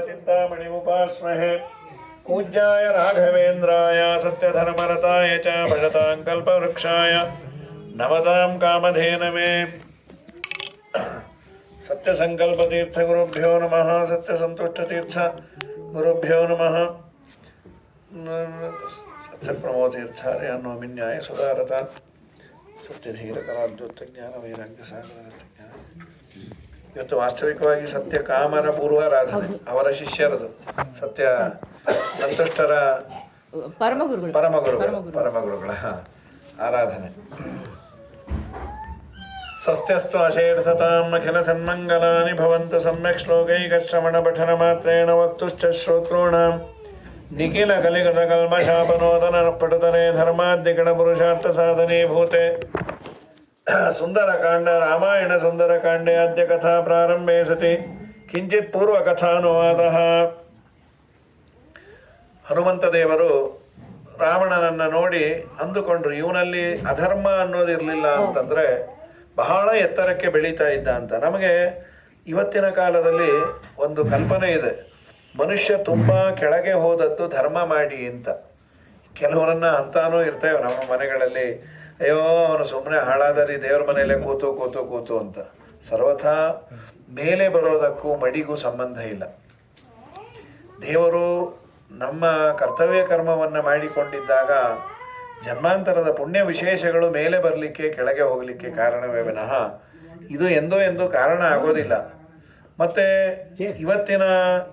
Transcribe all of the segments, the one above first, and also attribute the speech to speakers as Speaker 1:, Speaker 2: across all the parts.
Speaker 1: चिन्तामणिमुपास्महे पूज्याय राघवेन्द्राय सत्यधर्मरताय च भजतां कल्पवृक्षाय नमतां कामधेनवे सत्यसङ्कल्पतीर्थगुरुभ्यो नमः सत्यसन्तुष्टतीर्थ गुरुभ्यो नमः सत्यप्रमोतीर्थार्य नौमिन्याय सुधारता सत्यधीरकराद्योतज्ञाನ ವೈರಾಗ್ಯ ಸಾಗರ ಜ್ಞಾನ. ಇವತ್ತು ವಾಸ್ತವಿಕವಾಗಿ ಸತ್ಯ ಕಾಮರ ಪೂರ್ವಾರಾಧನೆ, ಅವರ ಶಿಷ್ಯರದು ಸತ್ಯ ಸಂತುಷ್ಟರ ಪರಮಗುರುಗಳ ಆರಾಧನೆ. ಸ್ವಸ್ತ್ಯಸ್ತು ಅಶೇರ್ಥತಾಂ ಅಖಿಲ ಸನ್ಮಂಗಲಾನಿ ಭವಂತು ಸಮ್ಯಕ್ ಶ್ಲೋಕೈಕಶ್ರವಣ ಪಠನ ಮಾತ್ರೇಣ ವಕ್ತುಶ್ಚ ಶ್ರೋತॄಣಾಂ ನಿಖಿಲ ಕಲಿಗತ ಕಲ್ಮಶಾಪನೋದನ ಪಟುತನೆ ಧರ್ಮಾದ್ಯಗಣ ಪುರುಷಾರ್ಥ ಸಾಧನೆ ಭೂತೆ. ಸುಂದರಕಾಂಡ ರಾಮಾಯಣ ಸುಂದರಕಾಂಡೆ ಅದ್ಯ ಕಥಾ ಪ್ರಾರಂಭೆ ಸತಿ ಕಿಂಚಿತ್ ಪೂರ್ವಕಥಾನುವಾದ. ಹನುಮಂತ ದೇವರು ರಾವಣನನ್ನು ನೋಡಿ ಅಂದುಕೊಂಡ್ರು, ಇವನಲ್ಲಿ ಅಧರ್ಮ ಅನ್ನೋದಿರಲಿಲ್ಲ ಅಂತಂದರೆ ಬಹಳ ಎತ್ತರಕ್ಕೆ ಬೆಳೀತಾ ಇದ್ದ ಅಂತ. ನಮಗೆ ಇವತ್ತಿನ ಕಾಲದಲ್ಲಿ ಒಂದು ಕಲ್ಪನೆ ಇದೆ, ಮನುಷ್ಯ ತುಂಬ ಕೆಳಗೆ ಹೋದದ್ದು ಧರ್ಮ ಮಾಡಿ ಅಂತ. ಕೆಲವರನ್ನ ಅಂತಾನೂ ಇರ್ತೇವೆ ನಮ್ಮ ಮನೆಗಳಲ್ಲಿ, ಅಯ್ಯೋ ಅವನು ಸುಮ್ಮನೆ ಹಾಳಾದರಿ ದೇವ್ರ ಮನೆಯಲ್ಲೇ ಕೂತು ಕೂತು ಕೂತು ಅಂತ. ಸರ್ವಥಾ ಮೇಲೆ ಬರೋದಕ್ಕೂ ಮಡಿಗೂ ಸಂಬಂಧ ಇಲ್ಲ. ದೇವರು ನಮ್ಮ ಕರ್ತವ್ಯ ಕರ್ಮವನ್ನು ಮಾಡಿಕೊಂಡಿದ್ದಾಗ ಜನ್ಮಾಂತರದ ಪುಣ್ಯ ವಿಶೇಷಗಳು ಮೇಲೆ ಬರಲಿಕ್ಕೆ ಕೆಳಗೆ ಹೋಗಲಿಕ್ಕೆ ಕಾರಣವೇ ವಿನಃ ಇದು ಎಂದೂ ಕಾರಣ ಆಗೋದಿಲ್ಲ. ಮತ್ತು ಇವತ್ತಿನ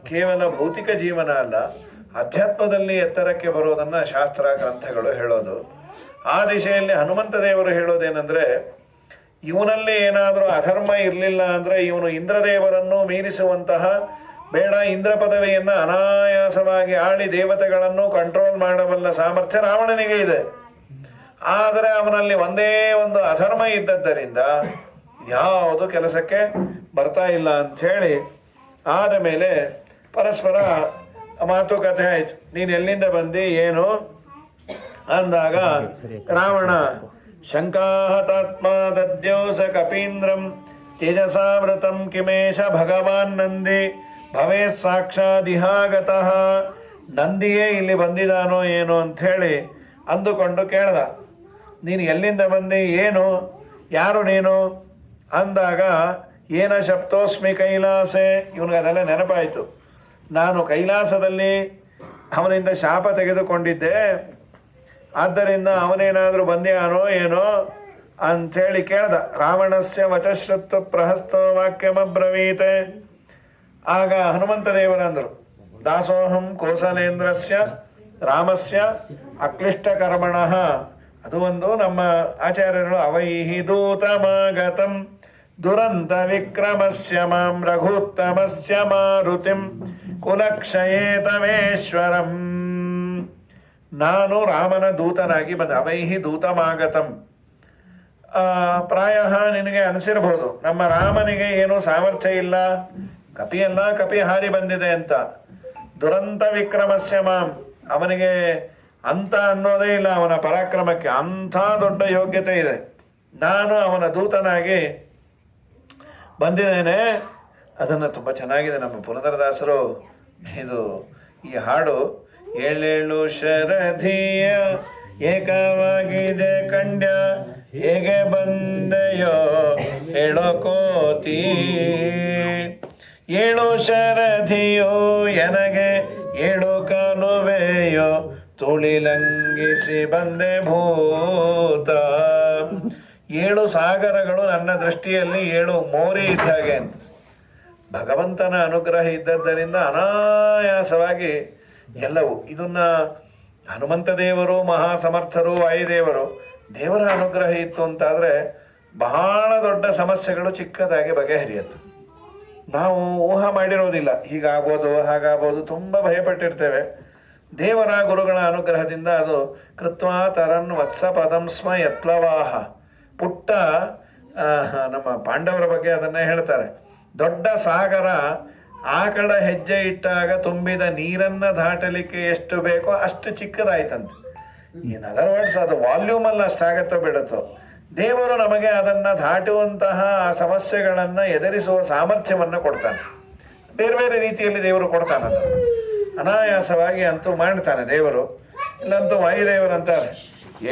Speaker 1: ಕೇವಲ ಭೌತಿಕ ಜೀವನ ಅಲ್ಲ, ಅಧ್ಯಾತ್ಮದಲ್ಲಿ ಎತ್ತರಕ್ಕೆ ಬರೋದನ್ನು ಶಾಸ್ತ್ರ ಗ್ರಂಥಗಳು ಹೇಳೋದು. ಆ ದಿಶೆಯಲ್ಲಿ ಹನುಮಂತ ದೇವರು ಹೇಳೋದೇನೆಂದರೆ, ಇವನಲ್ಲಿ ಏನಾದರೂ ಅಧರ್ಮ ಇರಲಿಲ್ಲ ಅಂದರೆ ಇವನು ಇಂದ್ರದೇವರನ್ನು ಮೀರಿಸುವಂತಹ, ಬೇಡ ಇಂದ್ರ ಪದವಿಯನ್ನು ಅನಾಯಾಸವಾಗಿ ಆಳಿ ದೇವತೆಗಳನ್ನು ಕಂಟ್ರೋಲ್ ಮಾಡಬಲ್ಲ ಸಾಮರ್ಥ್ಯ ರಾವಣನಿಗೆ ಇದೆ. ಆದರೆ ಅವನಲ್ಲಿ ಒಂದೇ ಒಂದು ಅಧರ್ಮ ಇದ್ದದ್ದರಿಂದ ಯಾವುದು ಕೆಲಸಕ್ಕೆ ಬರ್ತಾ ಇಲ್ಲ ಅಂಥೇಳಿ ಆದ ಮೇಲೆ ಪರಸ್ಪರ ಮಾತುಕತೆ ಆಯ್ತು. ನೀನು ಎಲ್ಲಿಂದ ಬಂದು ಏನು ಅಂದಾಗ ರಾವಣ ಶಂಕಾಹತಾತ್ಮ ದದ್ಯೋಸ ಕಪೀಂದ್ರಂ ತೇಜಸಾವೃತಂ ಕಿಮೇಶ ಭಗವಾನ್ ನಂದಿ ಭವೇ ಸಾಕ್ಷಾದಿಹಾಗತಃ. ನಂದಿಯೇ ಇಲ್ಲಿ ಬಂದಿದ್ದಾನೋ ಏನು ಅಂಥೇಳಿ ಅಂದುಕೊಂಡು ಕೇಳ್ದ, ನೀನು ಎಲ್ಲಿಂದ ಬಂದು ಏನು, ಯಾರು ನೀನು ಅಂದಾಗ ಏನ ಶಬ್ದೋಸ್ಮಿ ಕೈಲಾಸೆ. ಇವನಿಗೆ ಅದೆಲ್ಲ ನೆನಪಾಯಿತು, ನಾನು ಕೈಲಾಸದಲ್ಲಿ ಅವನಿಂದ ಶಾಪ ತೆಗೆದುಕೊಂಡಿದ್ದೆ, ಆದ್ದರಿಂದ ಅವನೇನಾದರೂ ಬಂದ್ಯಾನೋ ಏನೋ ಅಂಥೇಳಿ ಕೇಳ್ದ. ರಾವಣಸ್ಯ ವಚಶ್ರುತ್ವ ಪ್ರಹಸ್ತೋ ವಾಕ್ಯಮಬ್ರವೀತೆ. ಆಗ ಹನುಮಂತ ದೇವರಂದರು, ದಾಸೋಹಂ ಕೋಸಲೇಂದ್ರಸ್ಯ ರಾಮಸ್ಯ ಅಕ್ಲಿಷ್ಟಕರ್ಮಣಃ. ಅದು ಒಂದು ನಮ್ಮ ಆಚಾರ್ಯರು ಅವೈಹಿ ದೂತಮಾಗತಂ ದುರಂತ ವಿಕ್ರಮಸ್ಯ ಮಾಂ ರಘುತ್ತಮಸ್ಯ ಮಾರುತಿಂ ಕುಲಕ್ಷಯೇತಮೇಶ್ವರಂ. ನಾನು ರಾಮನ ದೂತನಾಗಿ ಬಂದೆ. ಅವೈಹಿ ದೂತಮಾಗತಂ, ಪ್ರಾಯ ನಿನಗೆ ಅನಿಸಿರ್ಬೋದು ನಮ್ಮ ರಾಮನಿಗೆ ಏನೂ ಸಾಮರ್ಥ್ಯ ಇಲ್ಲ, ಕಪಿಯಲ್ಲ ಕಪಿ ಹಾರಿ ಬಂದಿದೆ ಅಂತ. ದುರಂತ ವಿಕ್ರಮಸ್ಯ ಮಾಂ, ಅವನಿಗೆ ಅಂತ ಅನ್ನೋದೇ ಇಲ್ಲ ಅವನ ಪರಾಕ್ರಮಕ್ಕೆ, ಅಂಥ ದೊಡ್ಡ ಯೋಗ್ಯತೆ ಇದೆ. ನಾನು ಅವನ ದೂತನಾಗಿ ಬಂದಿದ್ದೇನೆ. ಅದನ್ನು ತುಂಬ ಚೆನ್ನಾಗಿದೆ ನಮ್ಮ ಪುರಂದರದಾಸರು ಇದು ಈ ಹಾಡು. ಏಳೇಳು ಶರಧಿಯ ಏಕವಾಗಿದೆ ಕಂಡ್ಯ, ಹೇಗೆ ಬಂದೆಯೋ ಹೇಳೋ ಕೋತಿ. ಏಳು ಶರಧಿಯೋ ಎನಗೆ ಏಳು ಕಾಲುವೆಯೋ ತುಳಿಲಂಗಿಸಿ ಬಂದೆ ಭೂತ. ಏಳು ಸಾಗರಗಳು ನನ್ನ ದೃಷ್ಟಿಯಲ್ಲಿ ಏಳು ಮೋರಿ ಇದ್ದಾಗೆ ಅಂತ. ಭಗವಂತನ ಅನುಗ್ರಹ ಇದ್ದದ್ದರಿಂದ ಅನಾಯಾಸವಾಗಿ ಎಲ್ಲವೂ. ಇದನ್ನು ಹನುಮಂತ ದೇವರು ಮಹಾಸಮರ್ಥರು, ವಾಯುದೇವರು, ದೇವರ ಅನುಗ್ರಹ ಇತ್ತು ಅಂತಾದರೆ ಬಹಳ ದೊಡ್ಡ ಸಮಸ್ಯೆಗಳು ಚಿಕ್ಕದಾಗಿ ಬಗೆಹರಿಯುತ್ತೆ. ನಾವು ಊಹೆ ಮಾಡಿರೋದಿಲ್ಲ, ಹೀಗಾಗ್ಬೋದು ಹಾಗಾಗ್ಬೋದು, ತುಂಬ ಭಯಪಟ್ಟಿರ್ತೇವೆ. ದೇವರ ಗುರುಗಳ ಅನುಗ್ರಹದಿಂದ ಅದು ಕೃತ್ವಾ ತರನ್ ವತ್ಸ ಪದಂ ಸ್ಮ ಯತ್ಲವಾಹ. ಪುಟ್ಟ ನಮ್ಮ ಪಾಂಡವರ ಬಗ್ಗೆ ಅದನ್ನೇ ಹೇಳ್ತಾರೆ. ದೊಡ್ಡ ಸಾಗರ ಆಕಳ ಹೆಜ್ಜೆ ಇಟ್ಟಾಗ ತುಂಬಿದ ನೀರನ್ನು ದಾಟಲಿಕ್ಕೆ ಎಷ್ಟು ಬೇಕೋ ಅಷ್ಟು ಚಿಕ್ಕದಾಯ್ತಂತೆ. ಇನ್ ಅದರ್ ವರ್ಡ್ಸ್ ಅದು ವಾಲ್ಯೂಮಲ್ಲಿ ಅಷ್ಟಾಗತ್ತೋ ಬಿಡುತ್ತೋ, ದೇವರು ನಮಗೆ ಅದನ್ನು ದಾಟುವಂತಹ ಸಮಸ್ಯೆಗಳನ್ನು ಎದುರಿಸುವ ಸಾಮರ್ಥ್ಯವನ್ನು ಕೊಡ್ತಾನೆ. ಬೇರೆ ಬೇರೆ ರೀತಿಯಲ್ಲಿ ದೇವರು ಕೊಡ್ತಾನದ, ಅನಾಯಾಸವಾಗಿ ಅಂತೂ ಮಾಡ್ತಾನೆ ದೇವರು. ಇಲ್ಲಂತೂ ವಾಯುದೇವರು ಅಂತಾರೆ,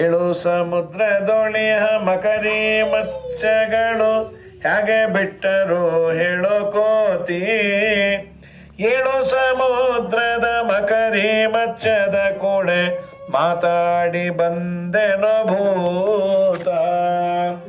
Speaker 1: 7 ಸಮುದ್ರದೊಳಿಯ ಮಕರಿ ಮತ್ಸ್ಯಗಳು ಹೇಗೆ ಬಿಟ್ಟರು ಹೇಳೋ ಕೋತಿ. 7 ಸಮುದ್ರದ ಮಕರಿ ಮತ್ಸ್ಯದ ಕೂಡೆ ಮಾತಾಡಿ ಬಂದೆನೋ ಭೂತ.